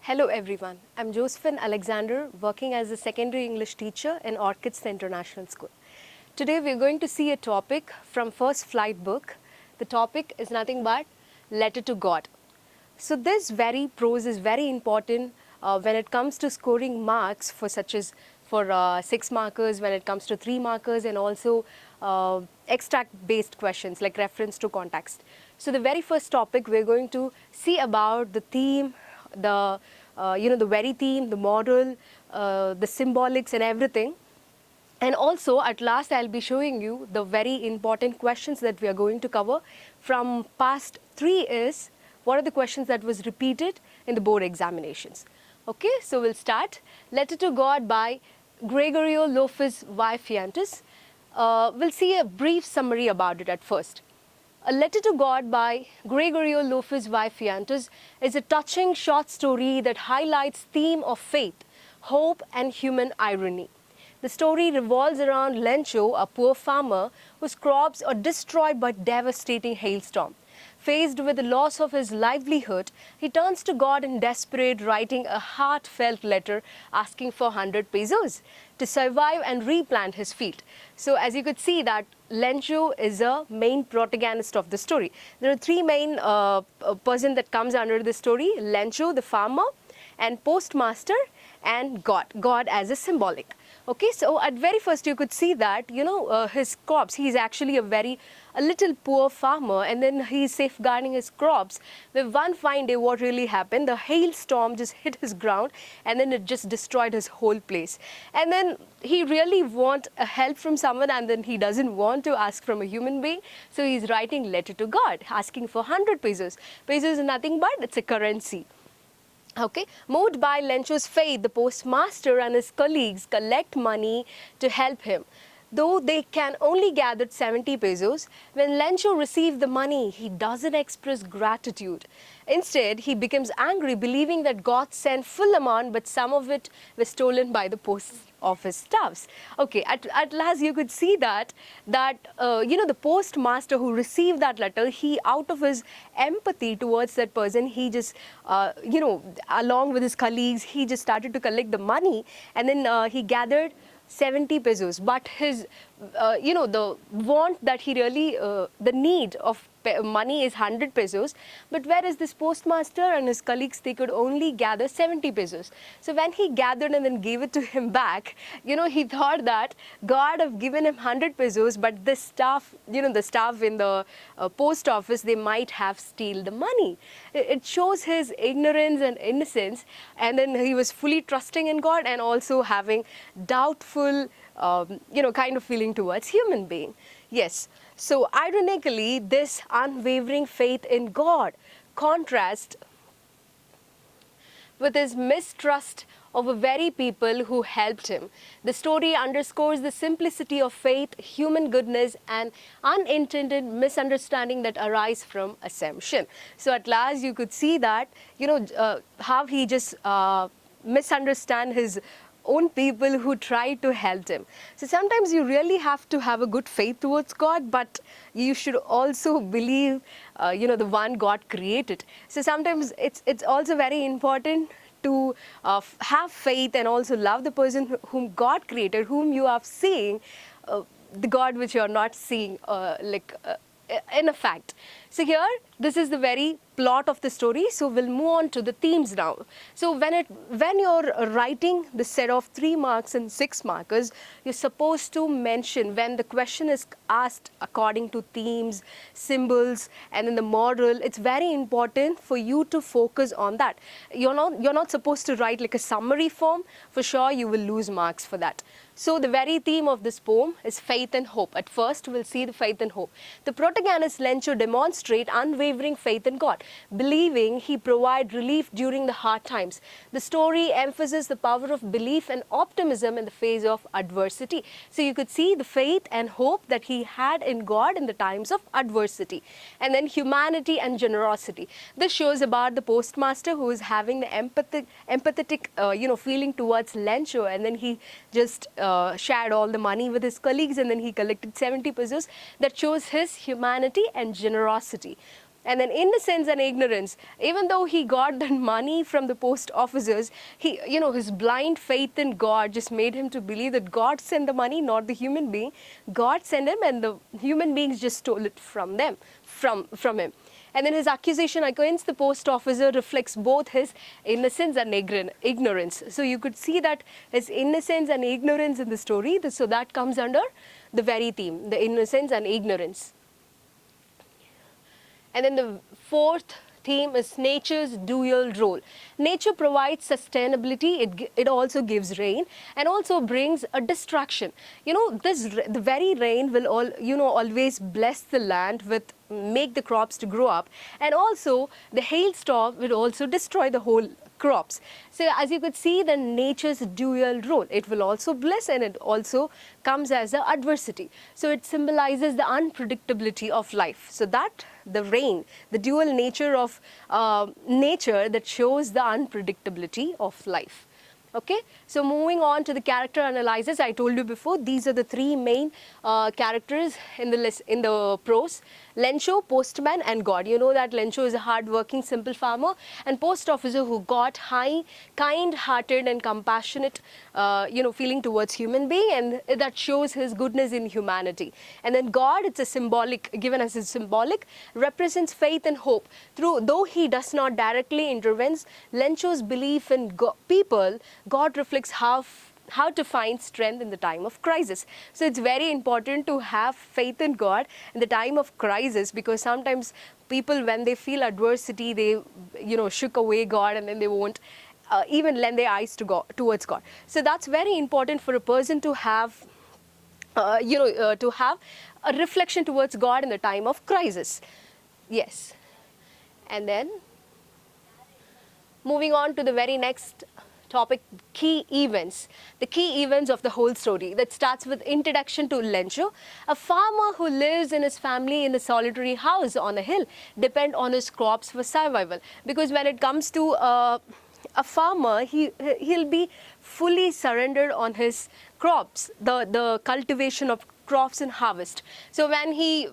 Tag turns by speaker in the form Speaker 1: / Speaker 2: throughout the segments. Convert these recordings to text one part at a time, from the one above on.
Speaker 1: Hello everyone, I'm Josephine Alexander, working as a secondary English teacher in Orchids International School. Today we're going to see a topic from First Flight book. The topic is nothing but Letter to God. So this very prose is very important when it comes to scoring marks for such as for 6 markers, when it comes to 3 markers, and also extract based questions like reference to context. So the very first topic we're going to see about the theme, the very theme, the moral, the symbolics and everything. And also at last I'll be showing you the very important questions that we are going to cover from past 3 is what are the questions that was repeated in the board examinations. Okay, so we'll start. Letter to God by Gregorio Lopez Vifiantes. We'll see a brief summary about it at first. A Letter to God by Gregorio Lopez Vifiantes is a touching short story that highlights theme of faith, hope and human irony. The story revolves around Lencho, a poor farmer whose crops are destroyed by devastating hailstorm. Faced with the loss of his livelihood, he turns to God in desperate, writing a heartfelt letter asking for 100 pesos to survive and replant his field. So as you could see that Lencho is a main protagonist of the story. There are 3 main person that comes under the story: Lencho, the farmer, and postmaster, and God as a symbolic. Okay, so at very first you could see that, his crops, he's actually a little poor farmer, and then he's safeguarding his crops. But one fine day, what really happened, the hailstorm just hit his ground, and then it just destroyed his whole place. And then he really want a help from someone, and then he doesn't want to ask from a human being. So he's writing letter to God, asking for 100 pesos. Pesos is nothing but, it's a currency. Okay, moved by Lencho's faith, the postmaster and his colleagues collect money to help him. Though they can only gather 70 pesos, when Lencho receives the money, he doesn't express gratitude. Instead, he becomes angry, believing that God sent full amount, but some of it was stolen by the post office staffs. Okay, at last you could see that the postmaster who received that letter, he, out of his empathy towards that person, he just along with his colleagues, he just started to collect the money, and then he gathered 70 pesos, but his the want that he really the need of money is 100 pesos, but whereas this postmaster and his colleagues, they could only gather 70 pesos. So when he gathered and then gave it to him back, he thought that God have given him 100 pesos, but the staff, the staff in the post office, they might have steal the money. It shows his ignorance and innocence, and then he was fully trusting in God and also having doubtful kind of feeling towards human being. Yes. So ironically, this unwavering faith in God contrasts with his mistrust of the very people who helped him. The story underscores the simplicity of faith, human goodness, and unintended misunderstanding that arise from assumption. So at last you could see that, how he just misunderstand his own people who try to help him. So sometimes you really have to have a good faith towards God, but you should also believe, the one God created. So sometimes it's also very important to have faith and also love the person whom God created, whom you are seeing, the God which you are not seeing, in a fact. So here, this is the very plot of the story. So we'll move on to the themes now. So when you're writing the set of 3 marks and 6 markers, you're supposed to mention when the question is asked according to themes, symbols, and then the moral. It's very important for you to focus on that. You're not supposed to write like a summary form. For sure, you will lose marks for that. So the very theme of this poem is faith and hope. At first, we'll see the faith and hope. The protagonist Lencho demonstrate unwavering faith in God, believing he provide relief during the hard times. The story emphasizes the power of belief and optimism in the face of adversity. So you could see the faith and hope that he had in God in the times of adversity. And then humanity and generosity. This shows about the postmaster who is having the empathetic feeling towards Lencho, and then he just shared all the money with his colleagues, and then he collected 70 pesos. That shows his humanity and generosity. And then innocence and ignorance. Even though he got the money from the post officers, his blind faith in God just made him to believe that God sent the money, not the human being. God sent him, and the human beings just stole it from them, from him. And then his accusation against the post officer reflects both his innocence and ignorance. So you could see that his innocence and ignorance in the story. So that comes under the very theme, the innocence and ignorance. And then the fourth theme is nature's dual role. Nature provides sustainability, it also gives rain and also brings a distraction. The very rain will always bless the land with make the crops to grow up, and also the hailstorm will also destroy the whole crops. So as you could see, the nature's dual role, it will also bless and it also comes as an adversity. So it symbolizes the unpredictability of life. So that the rain, the dual nature of nature that shows the unpredictability of life. Okay, so moving on to the character analysis, I told you before, these are the three main characters in the prose: Lencho, postman, and God. You know that Lencho is a hard-working, simple farmer, and post officer who got high, kind-hearted, and compassionate, feeling towards human being, and that shows his goodness in humanity. And then God, it's a symbolic, given as a symbolic, represents faith and hope. Though he does not directly intervene, Lencho's belief in people, God reflects how to find strength in the time of crisis. So it's very important to have faith in God in the time of crisis, because sometimes people, when they feel adversity, they shook away God, and then they won't even lend their eyes to God, towards God. So that's very important for a person to have to have a reflection towards God in the time of crisis. Yes. And then moving on to the very next topic, key events. The key events of the whole story. That starts with introduction to Lencho, a farmer who lives in his family in a solitary house on a hill, depend on his crops for survival. Because when it comes to a farmer, he'll be fully surrendered on his crops, the cultivation of crops and harvest. So when he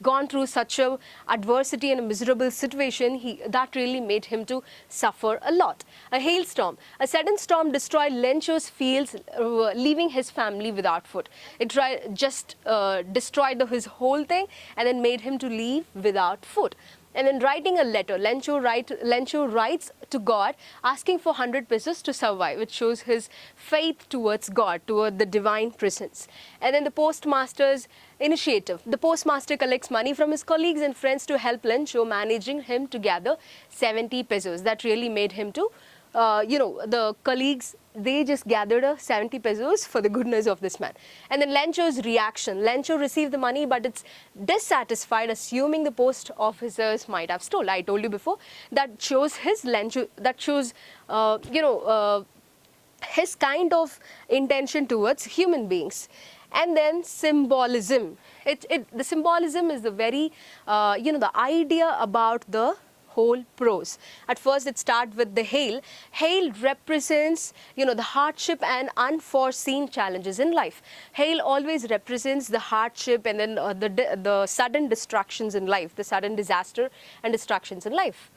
Speaker 1: gone through such a adversity and a miserable situation, that really made him to suffer a lot. A hailstorm, a sudden storm destroyed Lencho's fields, leaving his family without food. It just destroyed his whole thing and then made him to leave without food. And then writing a letter, Lencho writes to God asking for 100 pesos to survive, which shows his faith towards God, toward the divine presence. And then the postmaster's initiative. The postmaster collects money from his colleagues and friends to help Lencho, managing him to gather 70 pesos. That really made him to, the colleagues, they just gathered 70 pesos for the goodness of this man. And then Lencho's reaction. Lencho received the money, but it's dissatisfied, assuming the post officers might have stolen. I told you before, that shows his Lencho, that shows, his kind of intention towards human beings. And then symbolism. The symbolism is the very, the idea about the whole prose. At first it starts with the hail. Hail represents, the hardship and unforeseen challenges in life. Hail always represents the hardship and then the sudden destructions in life, the sudden disaster and destructions in life.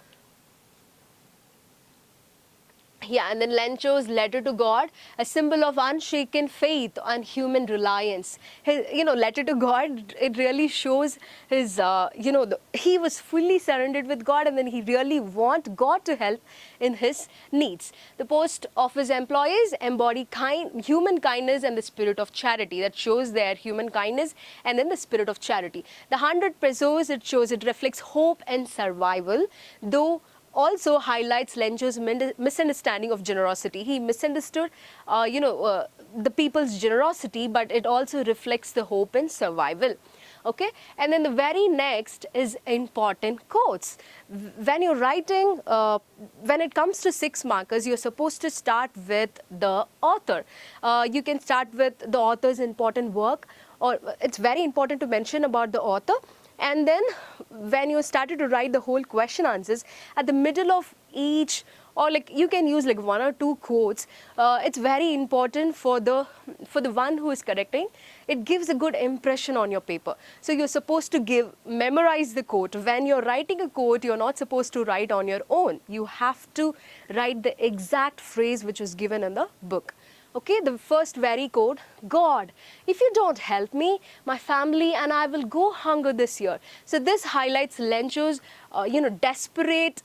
Speaker 1: Yeah, and then Lencho's letter to God, a symbol of unshaken faith and human reliance. His, letter to God, it really shows his, he was fully surrendered with God, and then he really want God to help in his needs. The post office employees embody human kindness and the spirit of charity. That shows their human kindness and then the spirit of charity. The 100 pesos, it reflects hope and survival, though also highlights Lencho's misunderstanding of generosity. He misunderstood, the people's generosity, but it also reflects the hope and survival. Okay, and then the very next is important quotes. When you're writing, when it comes to 6 markers, you're supposed to start with the author. You can start with the author's important work, or it's very important to mention about the author. And then when you started to write the whole question answers, at the middle of each, or like you can use like one or two quotes, it's very important for the one who is correcting. It gives a good impression on your paper. So you're supposed to memorize the quote. When you're writing a quote, you're not supposed to write on your own. You have to write the exact phrase which was given in the book. Okay, the first very quote: God, if you don't help me, my family and I will go hunger this year. So this highlights Lencho's, desperate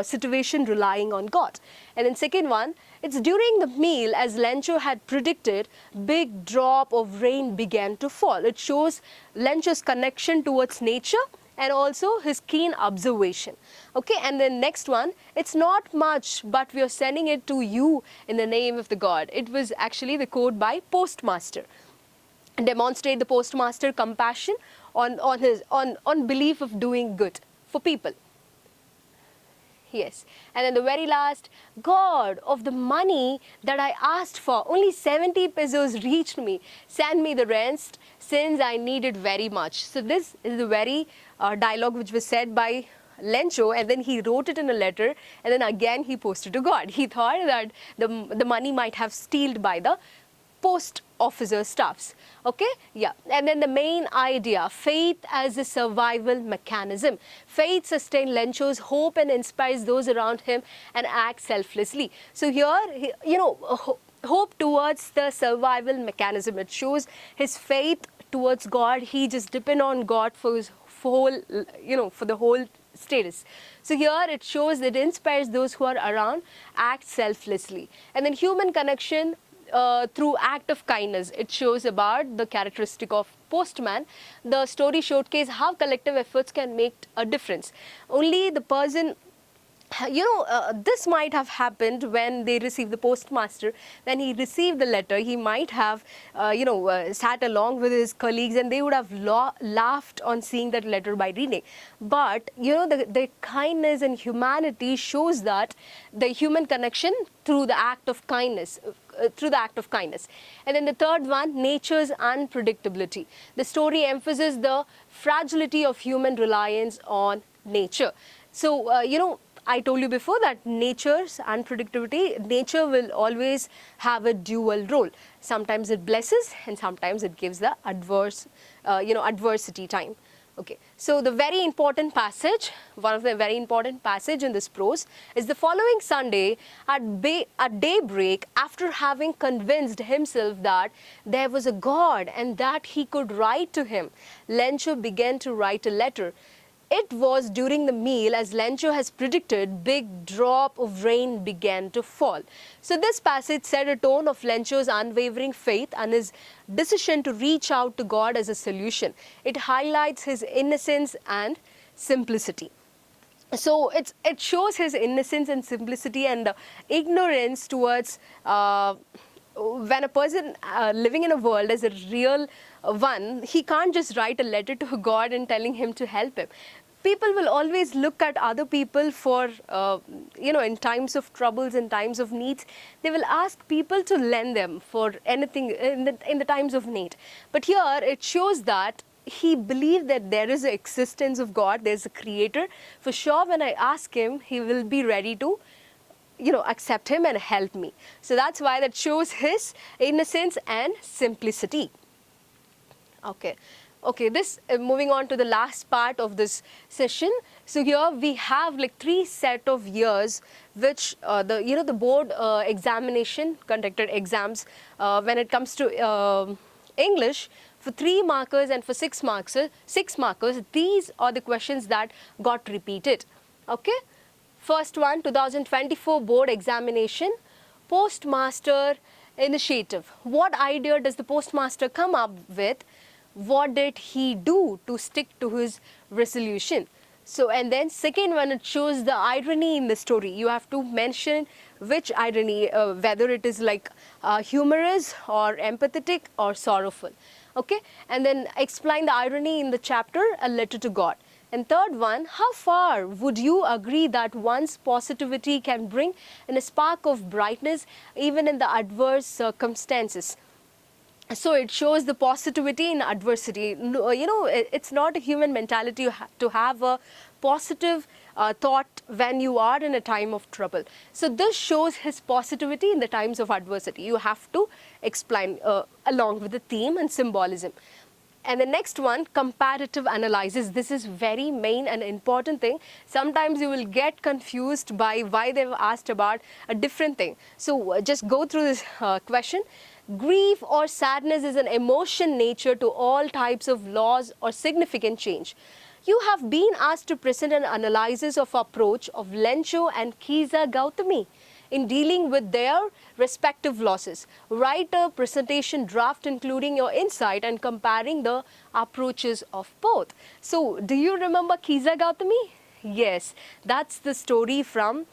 Speaker 1: situation relying on God. And then second one, it's during the meal, as Lencho had predicted, big drop of rain began to fall. It shows Lencho's connection towards nature and also his keen observation. Okay, and then next one, it's not much, but we are sending it to you in the name of the God. It was actually the quote by postmaster. Demonstrate the postmaster compassion on belief of doing good for people. Yes, and then the very last, God, of the money that I asked for, only 70 pesos reached me. Send me the rest since I need it very much. So this is the very dialogue which was said by Lencho, and then he wrote it in a letter, and then again he posted to God. He thought that the money might have stealed by the post officer staffs. Okay, yeah. And then the main idea, faith as a survival mechanism. Faith sustains Lencho's hope and inspires those around him and acts selflessly. So here, hope towards the survival mechanism. It shows his faith towards God. He just depends on God for his whole, for the whole status. So here it shows that it inspires those who are around, act selflessly. And then human connection, through act of kindness. It shows about the characteristic of postman. The story showcases how collective efforts can make a difference. Only the person, this might have happened when they received the postmaster. When he received the letter, he might have, sat along with his colleagues, and they would have laughed on seeing that letter by reading. But, the kindness and humanity shows that the human connection through the act of kindness. And then the third one, nature's unpredictability. The story emphasizes the fragility of human reliance on nature. So, I told you before that nature's unpredictability, nature will always have a dual role. Sometimes it blesses and sometimes it gives the adversity time. Okay, so the very important passage, one of the very important passage in this prose is the following Sunday at daybreak, after having convinced himself that there was a God and that he could write to him, Lencho began to write a letter. It was during the meal, as Lencho has predicted, big drop of rain began to fall. So this passage set a tone of Lencho's unwavering faith and his decision to reach out to God as a solution. It highlights his innocence and simplicity. So it shows his innocence and simplicity and ignorance towards when a person living in a world as a real one, he can't just write a letter to God and telling him to help him. People will always look at other people for, in times of troubles, in times of needs, they will ask people to lend them for anything in the times of need. But here it shows that he believed that there is an existence of God, there's a creator. For sure, when I ask him, he will be ready to accept him and help me. So that's why that shows his innocence and simplicity. Okay, this moving on to the last part of this session. So here we have like 3 set of years which the board examination conducted exams when it comes to English. For 3 markers and for 6 markers, these are the questions that got repeated. Okay. First one, 2024 board examination, postmaster initiative. What idea does the postmaster come up with? What did he do to stick to his resolution? So, and then second one, it shows the irony in the story. You have to mention which irony, whether it is like humorous or empathetic or sorrowful. Okay, and then explain the irony in the chapter, A Letter to God. And third one, how far would you agree that one's positivity can bring in a spark of brightness even in the adverse circumstances? So it shows the positivity in adversity. It's not a human mentality to have a positive thought when you are in a time of trouble. So this shows his positivity in the times of adversity. You have to explain along with the theme and symbolism. And the next one, comparative analysis. This is very main and important thing. Sometimes you will get confused by why they've asked about a different thing. So just go through this question. Grief or sadness is an emotion nature to all types of loss or significant change. You have been asked to present an analysis of approach of Lencho and Kiza Gautami in dealing with their respective losses. Write a presentation draft including your insight and comparing the approaches of both. So, do you remember Kiza Gautami? Yes, that's the story from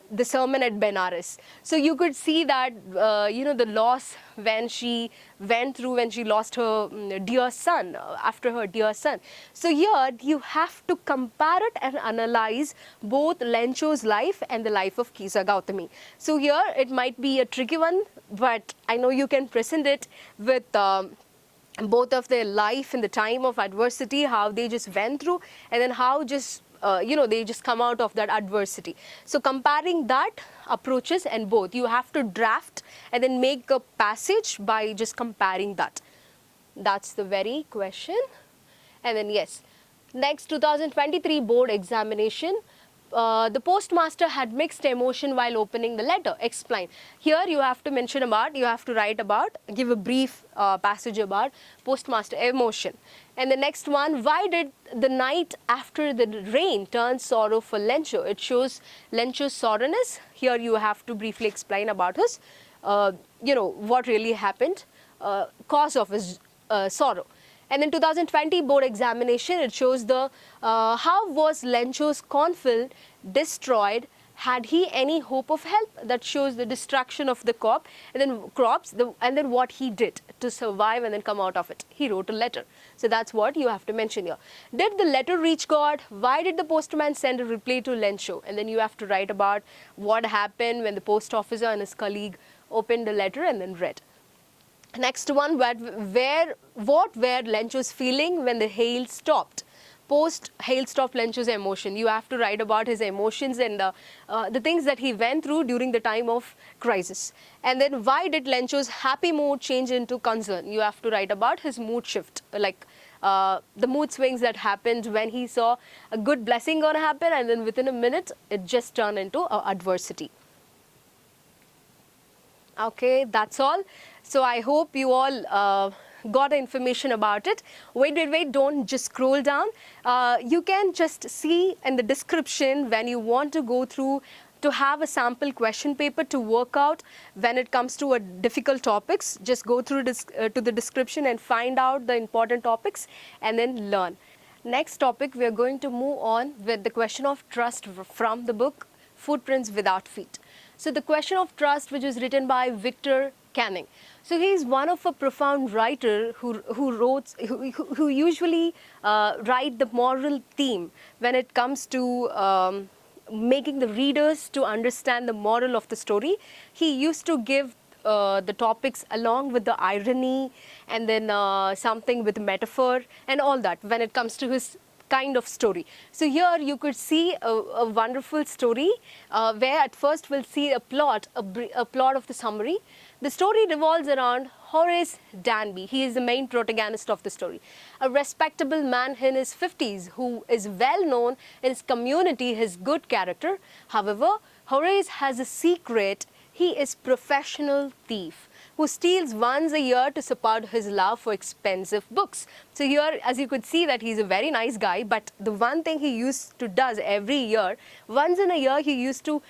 Speaker 1: the sermon at Benares. So you could see that, the loss when she went through when she lost her dear son, after her dear son. So here you have to compare it and analyze both Lencho's life and the life of Kisa Gautami. So here it might be a tricky one, but I know you can present it with both of their life in the time of adversity, how they just went through, and then how just they just come out of that adversity. So comparing that approaches and both, you have to draft and then make a passage by just comparing that. That's the very question. And then yes, next 2023 board examination. The postmaster had mixed emotion while opening the letter. Explain. Here you have to mention about, you have to write about, give a brief passage about postmaster emotion. And the next one, why did the night after the rain turn sorrow for Lencho? It shows Lencho's sorrowness. Here you have to briefly explain about his, what really happened, cause of his sorrow. And in 2020 board examination, it shows the how was Lencho's cornfield destroyed? Had he any hope of help? That shows the destruction of the crop and then crops, and then what he did to survive and then come out of it. He wrote a letter. So that's what you have to mention here. Did the letter reach God? Why did the postman send a reply to Lencho? And then you have to write about what happened when the post officer and his colleague opened the letter and then read. Next one, what were Lencho's feeling when the hail stopped? Post hail stopped Lencho's emotion. You have to write about his emotions and the things that he went through during the time of crisis. And then why did Lencho's happy mood change into concern? You have to write about his mood shift, like the mood swings that happened when he saw a good blessing gonna happen, and then within a minute it just turned into adversity. Okay, that's all. So I hope you all got information about it. Wait, don't just scroll down. You can just see in the description when you want to go through to have a sample question paper to work out when it comes to difficult topics. Just go through to the description and find out the important topics and then learn. Next topic, we are going to move on with the question of trust from the book Footprints Without Feet. So the question of trust, which is written by Victor Canning. So he is one of a profound writer who usually write the moral theme when it comes to making the readers to understand the moral of the story. He used to give the topics along with the irony and then something with metaphor and all that when it comes to his kind of story. So here you could see a wonderful story where at first we'll see a plot of the summary. The story revolves around Horace Danby. He is the main protagonist of the story. A respectable man in his 50s who is well known in his community, his good character. However, Horace has a secret. He is professional thief who steals once a year to support his love for expensive books. So here, as you could see, that he's a very nice guy, but the one thing he used to does every year, once in a year, he used to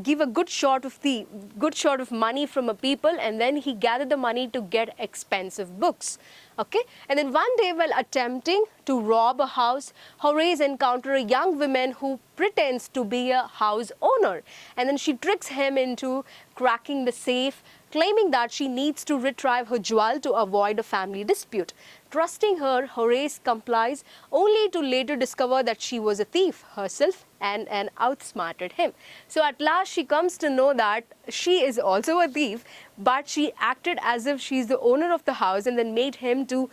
Speaker 1: give a good short of money from a people, and then he gathered the money to get expensive books. Okay, and then one day, while attempting to rob a house, Horace encounters a young woman who pretends to be a house owner, and then she tricks him into cracking the safe, claiming that she needs to retrieve her jewel to avoid a family dispute. Trusting her, Horace complies only to later discover that she was a thief herself and outsmarted him. So at last she comes to know that she is also a thief, but she acted as if she's the owner of the house and then made him to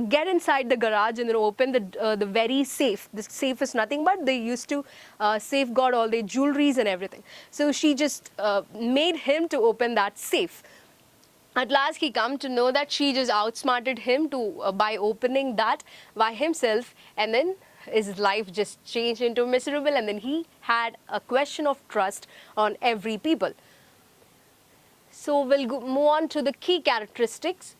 Speaker 1: get inside the garage and then open the very safe. The safe is nothing but they used to safeguard all their jewelries and everything. So she just made him to open that safe. At last he come to know that she just outsmarted him to by opening that by himself, and then his life just changed into miserable, and then he had a question of trust on every people. So we'll move on to the key characteristics.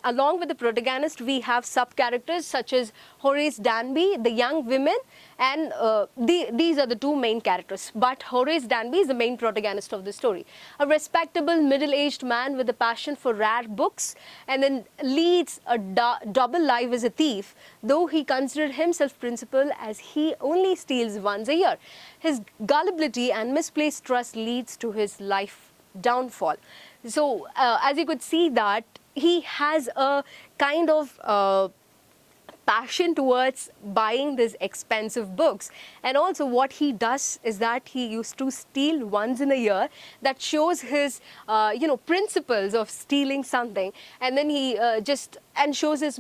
Speaker 1: Along with the protagonist, we have sub-characters such as Horace Danby, the young women, and these are the two main characters. But Horace Danby is the main protagonist of the story. A respectable middle-aged man with a passion for rare books, and then leads a double life as a thief, though he considered himself principal as he only steals once a year. His gullibility and misplaced trust leads to his life downfall. So as you could see that he has a kind of passion towards buying these expensive books, and also what he does is that he used to steal once in a year. That shows his principles of stealing something, and then he shows his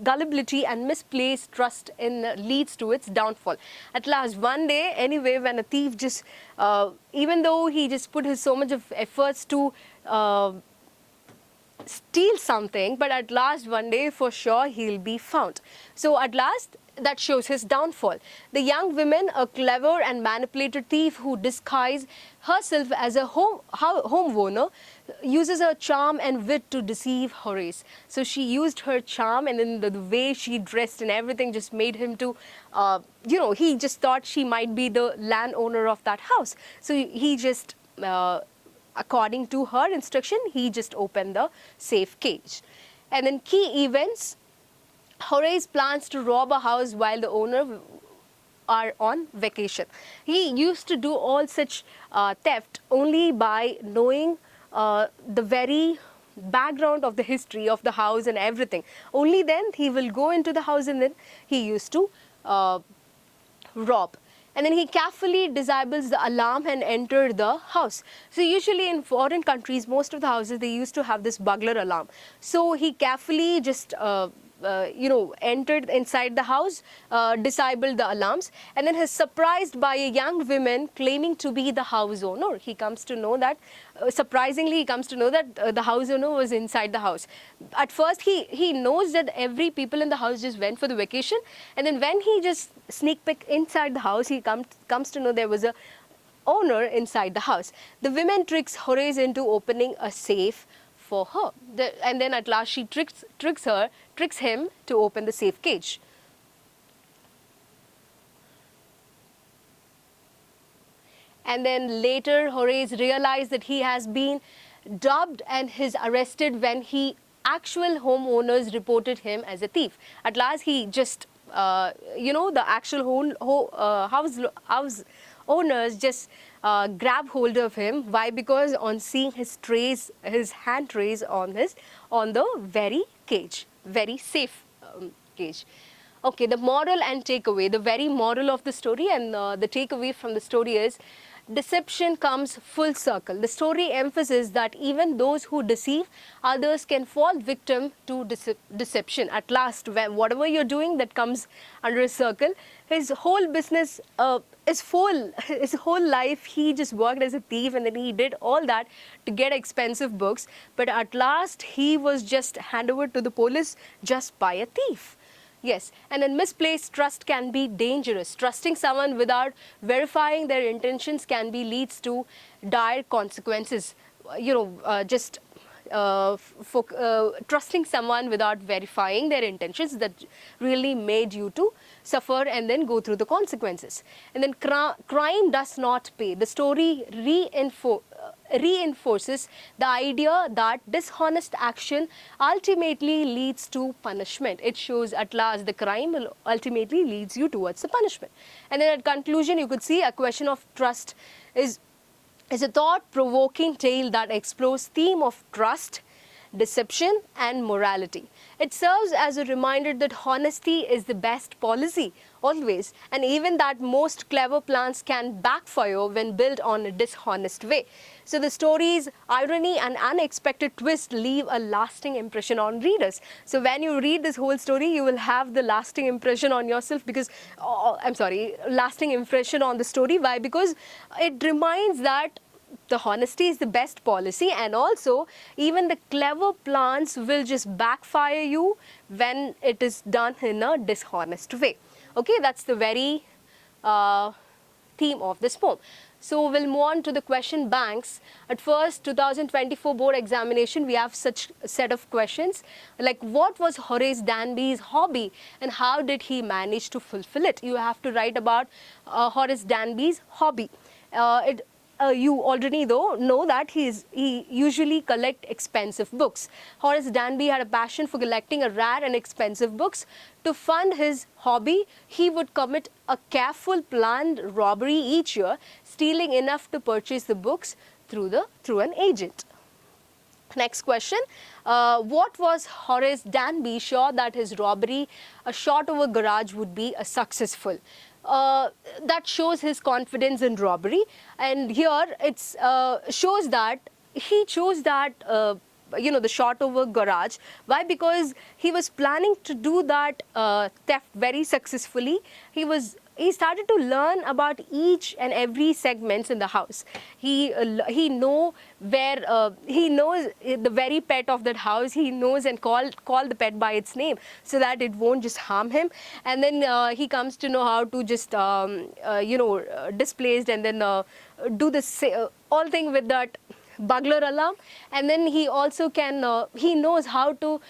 Speaker 1: gullibility and misplaced trust leads to its downfall. At last one day anyway, when a thief just even though he just put so much of efforts to steal something, but at last one day for sure he'll be found. So at last that shows his downfall. The young woman, a clever and manipulated thief who disguises herself as a homeowner, uses her charm and wit to deceive Horace. So she used her charm, and then the way she dressed and everything just made him to, he just thought she might be the landowner of that house. So he just according to her instruction, he just opened the safe cage. And then key events: Horace plans to rob a house while the owner are on vacation. He used to do all such theft only by knowing the very background of the history of the house and everything. Only then he will go into the house, and then he used to rob. And then he carefully disables the alarm and enter the house. So usually in foreign countries, most of the houses, they used to have this burglar alarm. So he carefully just entered inside the house, disabled the alarms, and then he's surprised by a young woman claiming to be the house owner. He comes to know that, surprisingly, he comes to know that the house owner was inside the house. At first, he knows that every people in the house just went for the vacation, and then when he just sneak peek inside the house, he comes to know there was a owner inside the house. The woman tricks Horace into opening a safe for her, and then at last she tricks him to open the safe cage. And then later Horace realized that he has been dubbed and is arrested when actual homeowners reported him as a thief. At last he just the actual house owners just grab hold of him. Why? Because on seeing his hand trace on the very cage, very safe cage. Okay, the moral and takeaway, the very moral of the story and the takeaway from the story is: deception comes full circle. The story emphasizes that even those who deceive others can fall victim to deception. At last, whatever you're doing, that comes under a circle. His whole business is full. His whole life, he just worked as a thief, and then he did all that to get expensive books. But at last, he was just handed over to the police just by a thief. Yes, and then misplaced trust can be dangerous. Trusting someone without verifying their intentions can leads to dire consequences. Trusting someone without verifying their intentions, that really made you to suffer and then go through the consequences. And then crime does not pay. The story reinforces the idea that dishonest action ultimately leads to punishment. It shows at last the crime will ultimately leads you towards the punishment. And then at conclusion, you could see A Question of Trust is a thought-provoking tale that explores theme of trust deception, and morality. It serves as a reminder that honesty is the best policy, always, and even that most clever plans can backfire when built on a dishonest way. So the story's irony and unexpected twist leave a lasting impression on readers. So when you read this whole story, you will have the lasting impression on yourself because, lasting impression on the story. Why? Because it reminds that the honesty is the best policy, and also even the clever plans will just backfire you when it is done in a dishonest way. Okay, that's the very theme of this poem. So we'll move on to the question banks. At first, 2024 board examination, we have such a set of questions like what was Horace Danby's hobby and how did he manage to fulfill it? You have to write about Horace Danby's hobby. You already know that he usually collect expensive books. Horace Danby had a passion for collecting a rare and expensive books. To fund his hobby, he would commit a careful planned robbery each year, stealing enough to purchase the books through an agent. Next question, what was Horace Danby sure that his robbery, a shot over garage, would be a successful? That shows his confidence in robbery, and here it shows that he chose that the shot over garage. Why? Because he was planning to do that theft very successfully. He started to learn about each and every segments in the house. He knows the very pet of that house. He knows and call the pet by its name so that it won't just harm him. And then he comes to know how to just displaced and then do the all thing with that burglar alarm. And then he also he knows how to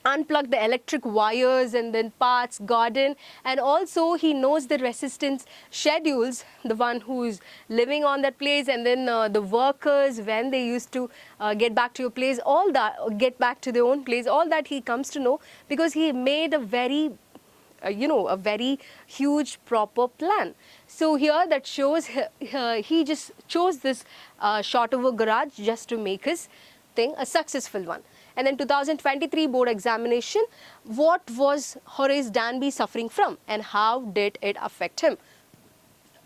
Speaker 1: unplug the electric wires and then parts, garden, and also he knows the resistance schedules, the one who's living on that place, and then the workers when they used to get back to your place, all that, get back to their own place, all that he comes to know because he made a very a very huge proper plan. So here that shows he just chose this shot over garage just to make his thing a successful one. And then 2023 board examination, what was Horace Danby suffering from and how did it affect him?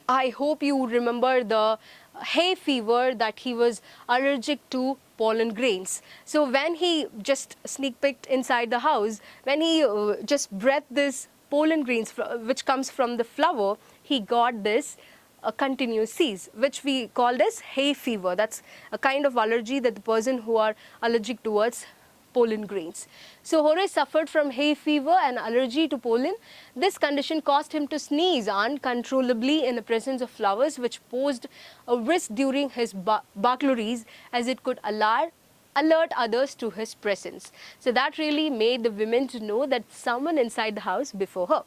Speaker 1: I hope you remember the hay fever, that he was allergic to pollen grains. So when he just sneak peeked inside the house, when he just breathed this pollen grains which comes from the flower, he got this a continuous seize, which we called as hay fever. That's a kind of allergy that the person who are allergic towards pollen grains. So Horace suffered from hay fever and allergy to pollen. This condition caused him to sneeze uncontrollably in the presence of flowers, which posed a risk during his burglaries, as it could alert others to his presence. So that really made the women to know that someone inside the house before her.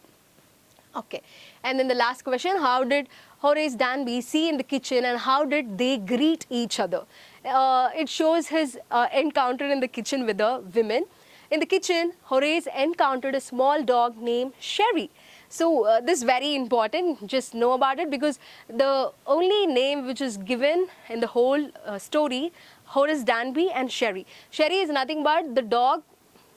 Speaker 1: Okay, and then the last question, how did Horace Danby see in the kitchen and how did they greet each other? It shows his encounter in the kitchen with the women. In the kitchen, Horace encountered a small dog named Sherry. So this is very important, just know about it, because the only name which is given in the whole story, Horace Danby and Sherry. Sherry is nothing but the dog,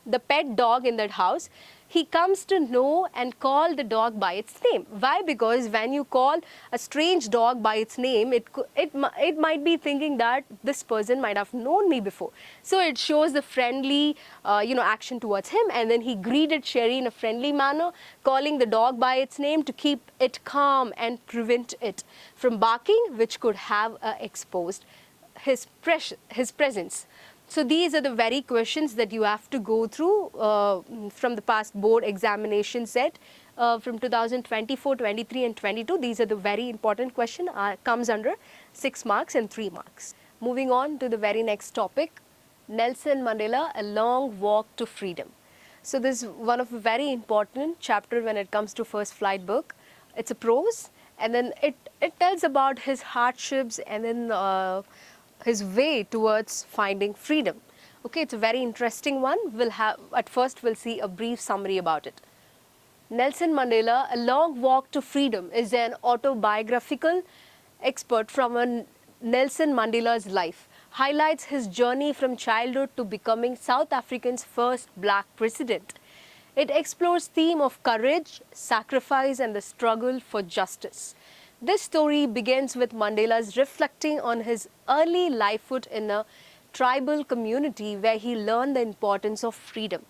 Speaker 1: the pet dog in that house. He comes to know and call the dog by its name. Why? Because when you call a strange dog by its name, it might be thinking that this person might have known me before. So it shows the friendly action towards him, and then he greeted Sherry in a friendly manner, calling the dog by its name to keep it calm and prevent it from barking, which could have exposed his presence. So these are the very questions that you have to go through from the past board examination set from 2024, 23 and 22. These are the very important question, comes under 6 marks and 3 marks. Moving on to the very next topic, Nelson Mandela, A Long Walk to Freedom. So this is one of the very important chapter when it comes to first flight book. It's a prose, and then it tells about his hardships and then his way towards finding freedom. Okay, it's a very interesting one. At first we'll see a brief summary about it. Nelson Mandela, A Long Walk to Freedom is an autobiographical expert from Nelson Mandela's life. highlights his journey from childhood to becoming South Africa's first black president. It explores theme of courage, sacrifice and the struggle for justice. This story begins with Mandela's reflecting on his early lifehood in a tribal community where he learned the importance of freedom.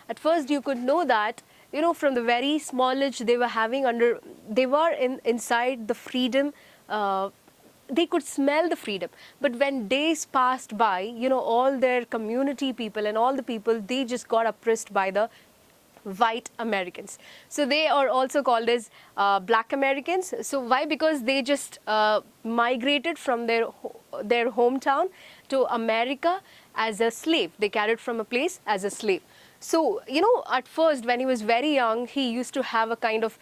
Speaker 1: At first you could know that, from the very small age they were having they were inside the freedom, they could smell the freedom. But when days passed by, all their community people and all the people, they just got oppressed by the white Americans. So they are also called as black Americans. So why? Because they just migrated from their hometown to America as a slave. They carried from a place as a slave. So, at first when he was very young, he used to have a kind of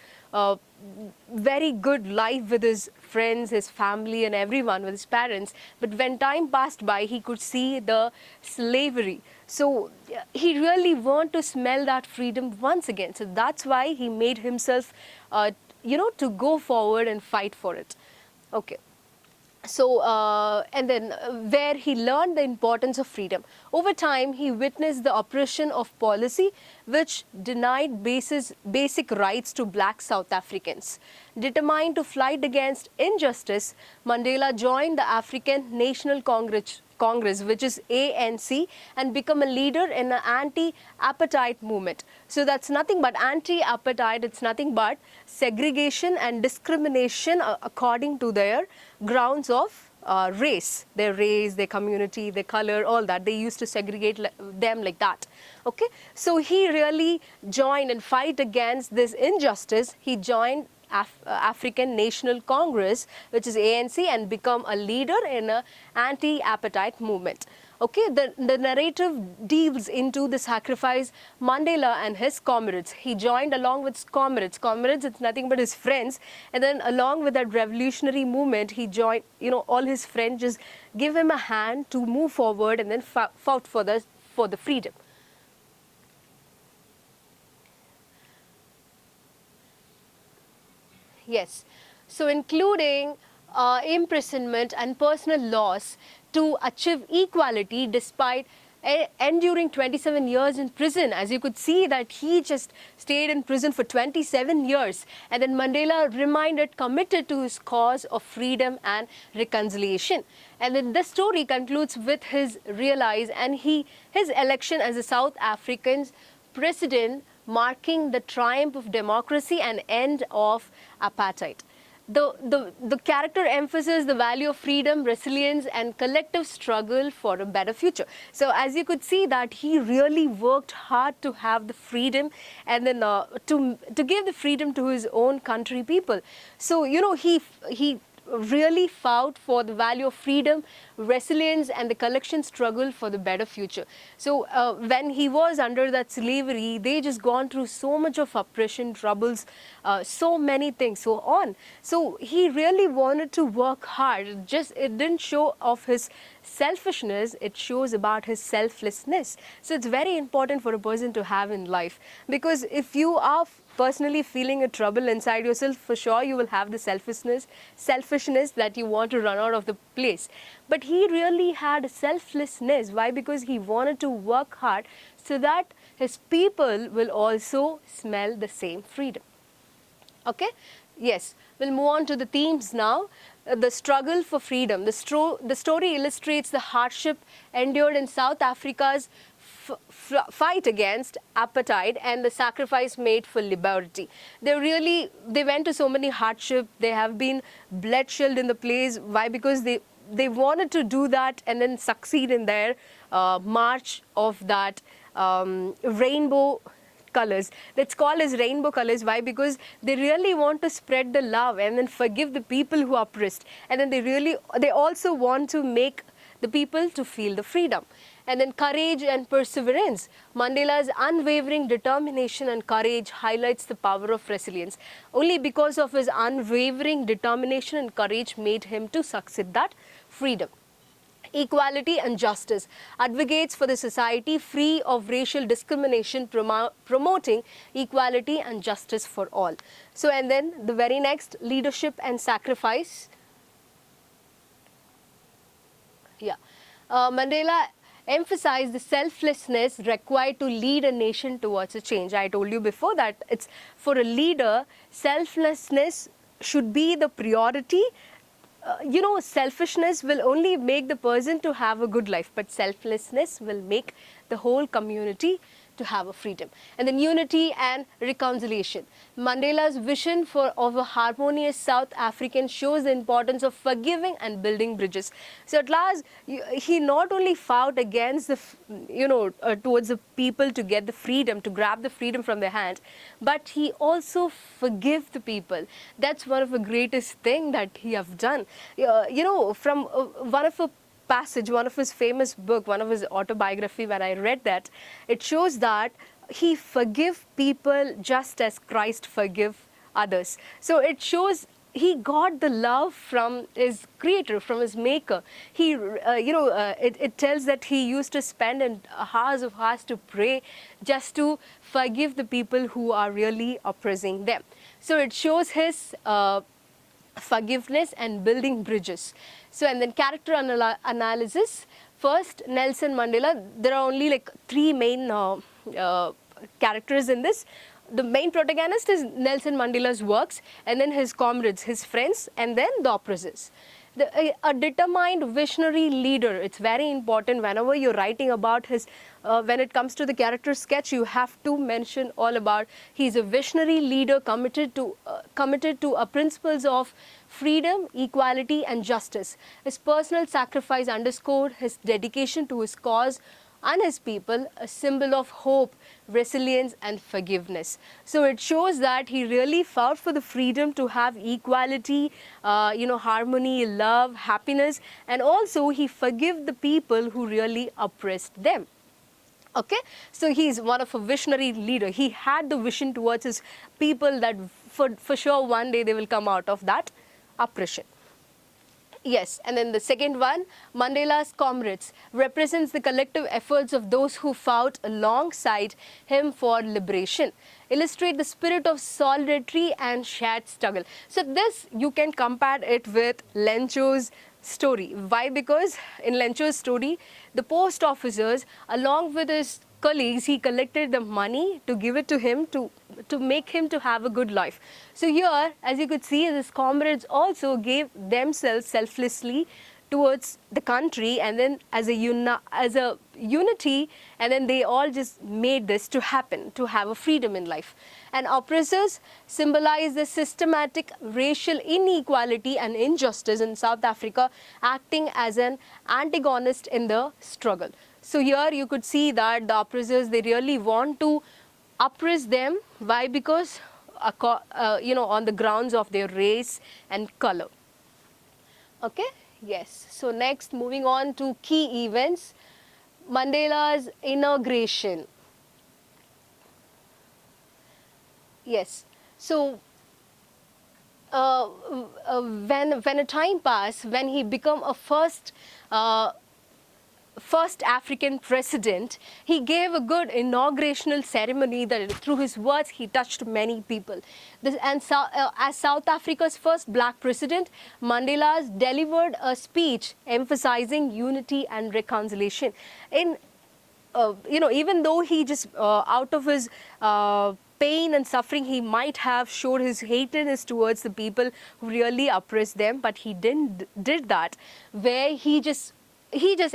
Speaker 1: very good life with his friends, his family and everyone, with his parents. But when time passed by, he could see the slavery. So he really wanted to smell that freedom once again. So that's why he made himself, to go forward and fight for it. Okay. So, and then where he learned the importance of freedom. Over time, he witnessed the oppression of policy which denied basic rights to black South Africans. Determined to fight against injustice, Mandela joined the African National Congress, which is ANC, and become a leader in the anti-apartheid movement. So that's nothing but anti-apartheid, it's nothing but segregation and discrimination according to their grounds of race, their community, their color, all that. They used to segregate them like that. Okay, so he really joined and fight against this injustice. He joined African National Congress, which is ANC, and become a leader in an anti-apartheid movement. Okay, the narrative delves into the sacrifice Mandela and his comrades. He joined along with comrades. Comrades, it's nothing but his friends. And then along with that revolutionary movement, he joined, all his friends just give him a hand to move forward and then fought for the freedom. Yes, so including imprisonment and personal loss to achieve equality despite enduring 27 years in prison. As you could see that he just stayed in prison for 27 years. And then Mandela remained committed to his cause of freedom and reconciliation. And then the story concludes with his realize and his election as a South African president, marking the triumph of democracy and end of apartheid. The character emphasizes the value of freedom, resilience and collective struggle for a better future. So as you could see that he really worked hard to have the freedom and then to give the freedom to his own country people. So he really fought for the value of freedom, resilience and the collection struggle for the better future. So when he was under that slavery, they just gone through so much of oppression, troubles, so many things, so on. So he really wanted to work hard. It didn't show off his selfishness, it shows about his selflessness. So it's very important for a person to have in life, because if you are personally feeling a trouble inside yourself, for sure you will have the selfishness that you want to run out of the place. But he really had selflessness. Why? Because he wanted to work hard so that his people will also smell the same freedom. Okay? Yes, we'll move on to the themes now. The struggle for freedom. The story illustrates the hardship endured in South Africa's fight against apartheid and the sacrifice made for liberty. They went to so many hardships. They have been bloodshed in the place. Why? Because they wanted to do that and then succeed in their march of that rainbow colors. That's called as rainbow colors. Why? Because they really want to spread the love and then forgive the people who are oppressed. And then they also want to make the people to feel the freedom. And then courage and perseverance. Mandela's unwavering determination and courage highlights the power of resilience. Only because of his unwavering determination and courage made him to succeed that freedom. Equality and justice. Advocates for the society free of racial discrimination, promoting equality and justice for all. So, and then the very next, leadership and sacrifice. Yeah. Mandela emphasized the selflessness required to lead a nation towards a change. I told you before that it's for a leader, selflessness should be the priority. Selfishness will only make the person to have a good life, but selflessness will make the whole community to have a freedom. And then unity and reconciliation. Mandela's vision of a harmonious South African shows the importance of forgiving and building bridges. So at last, he not only fought against towards the people to get the freedom, to grab the freedom from their hands, but he also forgive the people. That's one of the greatest thing that he have done. From one of a passage, one of his famous book, one of his autobiography, when I read that, it shows that he forgive people just as Christ forgive others. So it shows he got the love from his creator, from his maker. It tells that he used to spend hours of hours to pray just to forgive the people who are really oppressing them. So it shows his forgiveness and building bridges. So, and then character analysis. First, Nelson Mandela. There are only like three main characters in this. The main protagonist is Nelson Mandela's works, and then his comrades, his friends, and then the oppressors. A determined visionary leader. It's very important whenever you're writing about his, when it comes to the character sketch, you have to mention all about he's a visionary leader committed to principles of freedom, equality, and justice. His personal sacrifice underscored his dedication to his cause and his people, a symbol of hope, resilience, and forgiveness. So it shows that he really fought for the freedom to have equality, harmony, love, happiness, and also he forgave the people who really oppressed them. Okay, so he's one of a visionary leader. He had the vision towards his people that for sure one day they will come out of that oppression. Yes, and then the second one, Mandela's comrades, represents the collective efforts of those who fought alongside him for liberation, illustrate the spirit of solidarity and shared struggle. So this, you can compare it with Lencho's story. Why? Because in Lencho's story, the post officers, along with his colleagues, he collected the money to give it to him to make him to have a good life. So here, as you could see, his comrades also gave themselves selflessly towards the country, and then as a unity, and then they all just made this to happen, to have a freedom in life. And oppressors symbolize the systematic racial inequality and injustice in South Africa, acting as an antagonist in the struggle. So here you could see that the oppressors, they really want to oppress them. Why? Because on the grounds of their race and color. Okay. Yes. So next, moving on to key events. Mandela's inauguration. Yes. So when a time passed, when he became a first African president, he gave a good inaugurational ceremony that through his words he touched many people. As South Africa's first black president, Mandela delivered a speech emphasizing unity and reconciliation. Even though he just out of his pain and suffering, he might have showed his hatredness towards the people who really oppressed them, but he did that, where he just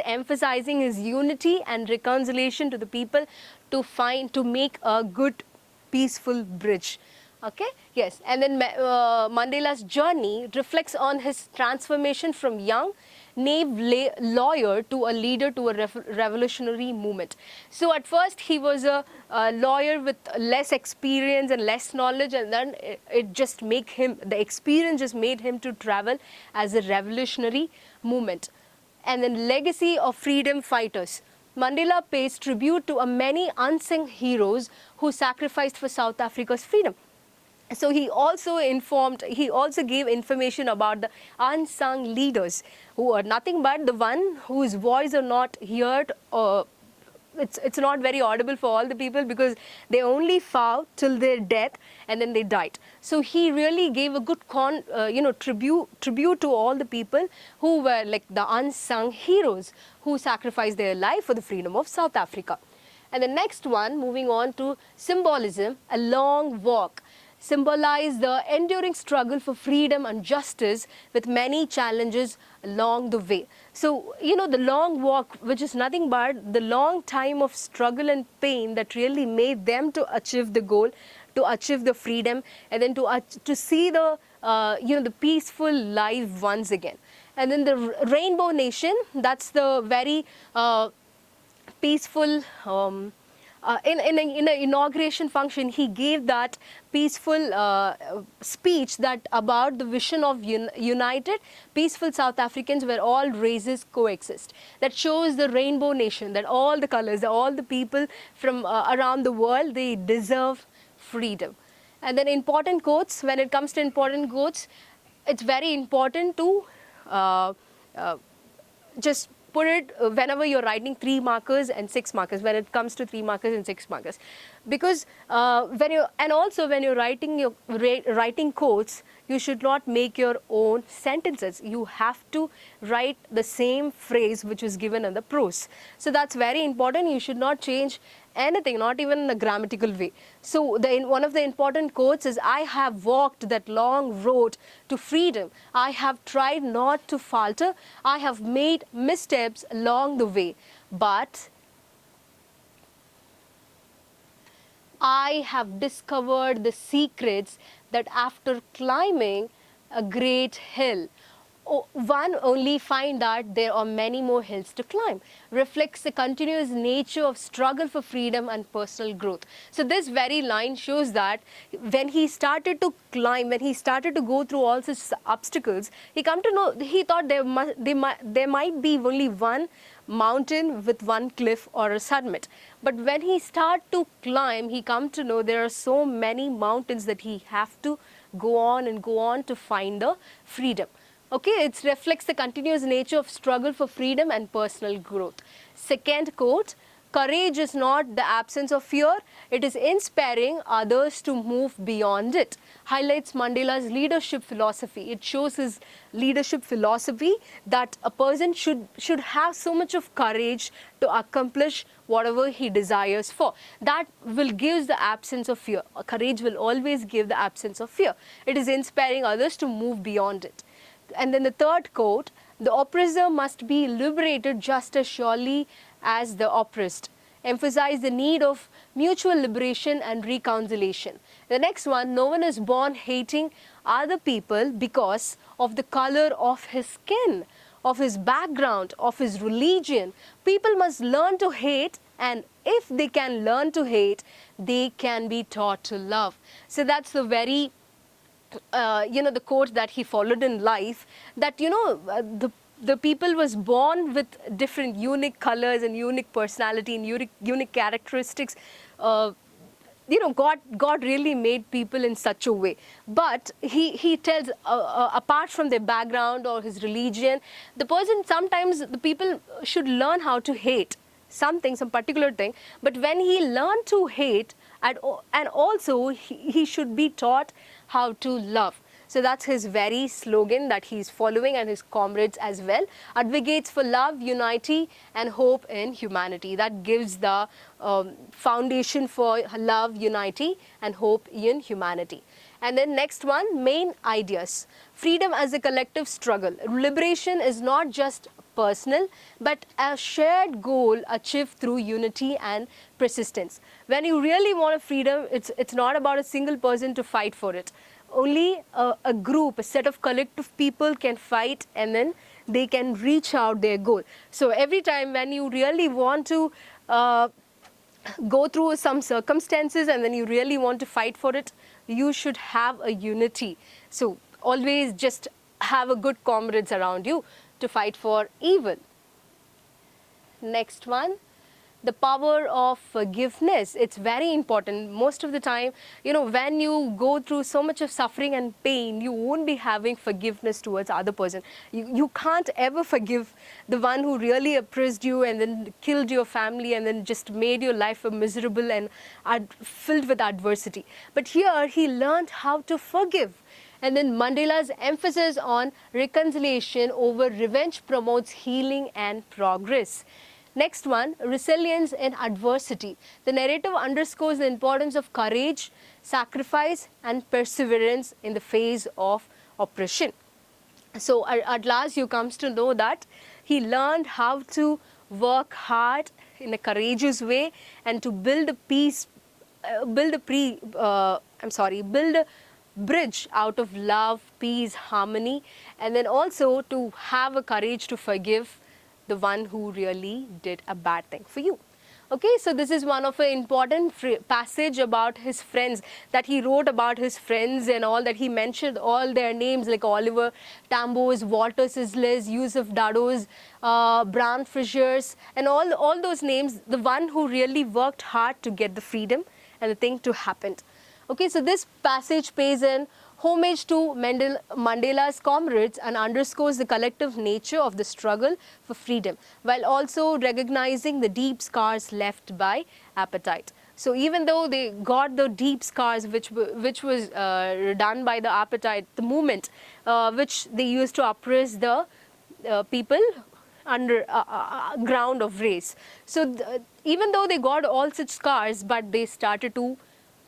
Speaker 1: emphasizing his unity and reconciliation to the people to make a good peaceful bridge. Okay, yes, and then Mandela's journey reflects on his transformation from young naive lawyer to a leader to a revolutionary movement. So at first he was a lawyer with less experience and less knowledge, and then the experience just made him to travel as a revolutionary movement. And then legacy of freedom fighters. Mandela pays tribute to many unsung heroes who sacrificed for South Africa's freedom. So he also gave information about the unsung leaders, who are nothing but the one whose voice are not heard it's not very audible for all the people because they only fought till their death and then they died. So he really gave a good tribute to all the people who were like the unsung heroes who sacrificed their life for the freedom of South Africa. And the next one, moving on to symbolism, a long walk, symbolize the enduring struggle for freedom and justice with many challenges along the way. So, the long walk, which is nothing but the long time of struggle and pain that really made them to achieve the goal, to achieve the freedom, and then to see the, the peaceful life once again. And then the Rainbow Nation, that's the very peaceful, in an inauguration function, he gave that peaceful speech that about the vision of united, peaceful South Africans where all races coexist. That shows the Rainbow Nation, that all the colors, all the people from around the world, they deserve freedom. And then important quotes, when it comes to important quotes, it's very important to just put it whenever you're writing 3 markers and 6 markers, when it comes to 3 markers and 6 markers. Because when you're writing quotes, you should not make your own sentences. You have to write the same phrase which was given in the prose. So that's very important. You should not change anything, not even in a grammatical way. So one of the important quotes is, I have walked that long road to freedom. I have tried not to falter. I have made missteps along the way. But I have discovered the secrets that after climbing a great hill, one only find that there are many more hills to climb, reflects the continuous nature of struggle for freedom and personal growth. So this very line shows that when he started to climb, when he started to go through all such obstacles, he thought there might be only one mountain with one cliff or a summit. But when he started to climb, he come to know there are so many mountains that he have to go on to find the freedom. Okay, it reflects the continuous nature of struggle for freedom and personal growth. Second quote, courage is not the absence of fear, it is inspiring others to move beyond it. Highlights Mandela's leadership philosophy. It shows his leadership philosophy that a person should have so much of courage to accomplish whatever he desires for. That will give the absence of fear. Courage will always give the absence of fear. It is inspiring others to move beyond it. And then the third quote, the oppressor must be liberated just as surely as the oppressed. Emphasize the need of mutual liberation and reconciliation. The next one, no one is born hating other people because of the color of his skin, of his background, of his religion. People must learn to hate, and if they can learn to hate, they can be taught to love. So that's the very the quote that he followed in life, that the people was born with different unique colors and unique personality and unique characteristics. God really made people in such a way. But he tells, apart from their background or his religion, sometimes the people should learn how to hate some particular thing. But when he learned to hate, and also he should be taught how to love. So that's his very slogan that he's following, and his comrades as well. Advocates for love, unity, and hope in humanity. That gives the foundation for love, unity, and hope in humanity. And then next one, main ideas. Freedom as a collective struggle. Liberation is not just personal, but a shared goal achieved through unity and persistence. When you really want a freedom, it's not about a single person to fight for it. Only a group, a set of collective people can fight, and then they can reach out their goal. So every time when you really want to go through some circumstances and then you really want to fight for it, you should have a unity. So always just have a good comrades around you to fight for evil. Next one, the power of forgiveness. It's very important. Most of the time, when you go through so much of suffering and pain, you won't be having forgiveness towards other person. You can't ever forgive the one who really oppressed you and then killed your family and then just made your life miserable and filled with adversity. But here he learned how to forgive. And then Mandela's emphasis on reconciliation over revenge promotes healing and progress. Next one, resilience in adversity. The narrative underscores the importance of courage, sacrifice, and perseverance in the face of oppression. So at last you comes to know that he learned how to work hard in a courageous way and to build a peace, build a bridge out of love, peace, harmony, and then also to have a courage to forgive the one who really did a bad thing for you. Okay, so this is one of an important passage about his friends, that he wrote about his friends and all, that he mentioned all their names like Oliver Tambo's, Walter Sisley's, Yusuf Dado's, Bran Fisher's, and all those names, the one who really worked hard to get the freedom and the thing to happen. Okay, so this passage pays an homage to Mandela's comrades and underscores the collective nature of the struggle for freedom, while also recognizing the deep scars left by apartheid. So even though they got the deep scars which was done by the apartheid, the movement which they used to oppress the people under ground of race. So even though they got all such scars, but they started to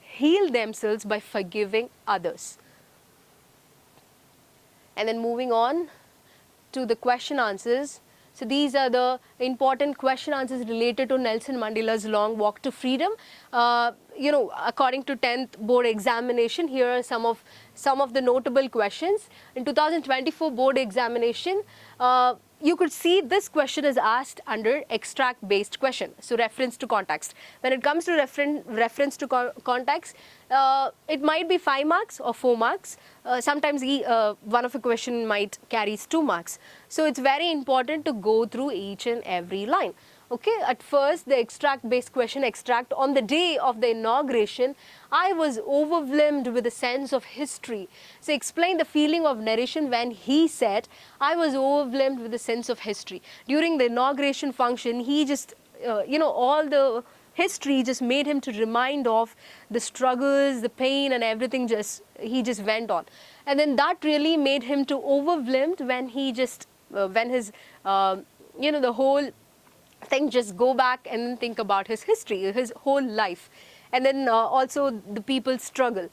Speaker 1: heal themselves by forgiving others. And then moving on to the question answers. So these are the important question answers related to Nelson Mandela's long walk to freedom. According to 10th board examination, here are some of the notable questions. In 2024 board examination, you could see this question is asked under extract based question, so reference to context. When it comes to reference to context, it might be 5 marks or 4 marks. Sometimes one of the question might carries 2 marks. So it's very important to go through each and every line. Okay, at first the extract based question, extract: on the day of the inauguration, I was overwhelmed with a sense of history. So explain the feeling of narration when he said, I was overwhelmed with a sense of history. During the inauguration function, he just, all the history just made him to remind of the struggles, the pain and everything, he just went on. And then that really made him to overwhelmed when he just, when his, the whole thing just go back and think about his history, his whole life. And then also the people's struggle.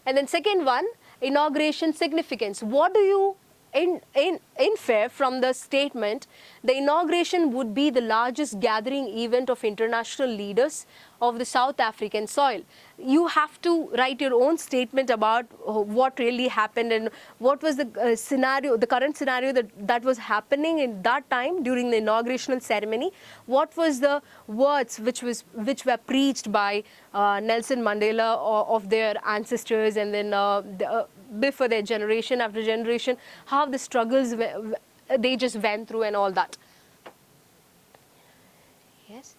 Speaker 1: And then second one, inauguration significance. What do you infer from the statement, the inauguration would be the largest gathering event of international leaders of the South African soil? You have to write your own statement about what really happened and what was the scenario, the current scenario that was happening in that time during the inaugurational ceremony. What was the words which were preached by Nelson Mandela of their ancestors, and then before their generation after generation, how the struggles they just went through and all that. Yes.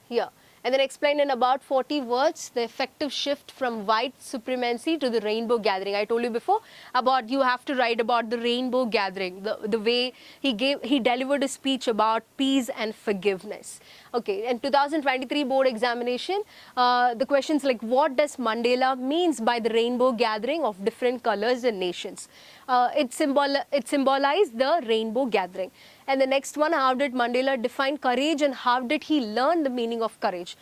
Speaker 1: Here. And then explain in about 40 words the effective shift from white supremacy to the rainbow gathering. I told you before about you have to write about the rainbow gathering, the way he delivered a speech about peace and forgiveness. Okay, in 2023 board examination, the questions like, what does Mandela means by the rainbow gathering of different colors and nations? It symbolized the rainbow gathering. And the next one, how did Mandela define courage and how did he learn the meaning of courage?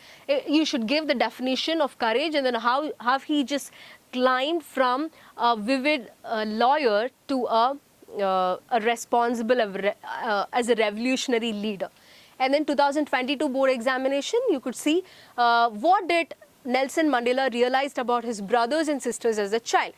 Speaker 1: You should give the definition of courage, and then how he just climbed from a vivid lawyer to a responsible as a revolutionary leader. And then 2022 board examination, you could see what did Nelson Mandela realized about his brothers and sisters as a child.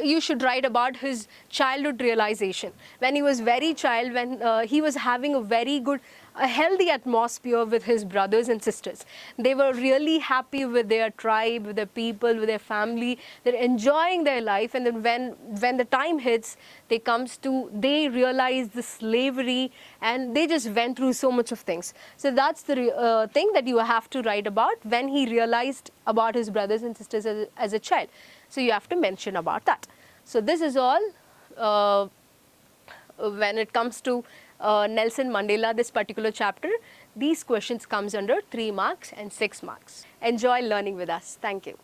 Speaker 1: You should write about his childhood realization. When he was very child, when he was having a very good a healthy atmosphere with his brothers and sisters. They were really happy with their tribe, with their people, with their family. They're enjoying their life, and then when the time hits, they realize the slavery, and they just went through so much of things. So that's the thing that you have to write about, when he realized about his brothers and sisters as a child. So you have to mention about that. So this is all when it comes to Nelson Mandela, this particular chapter. These questions comes under 3 marks and 6 marks. Enjoy learning with us. Thank you.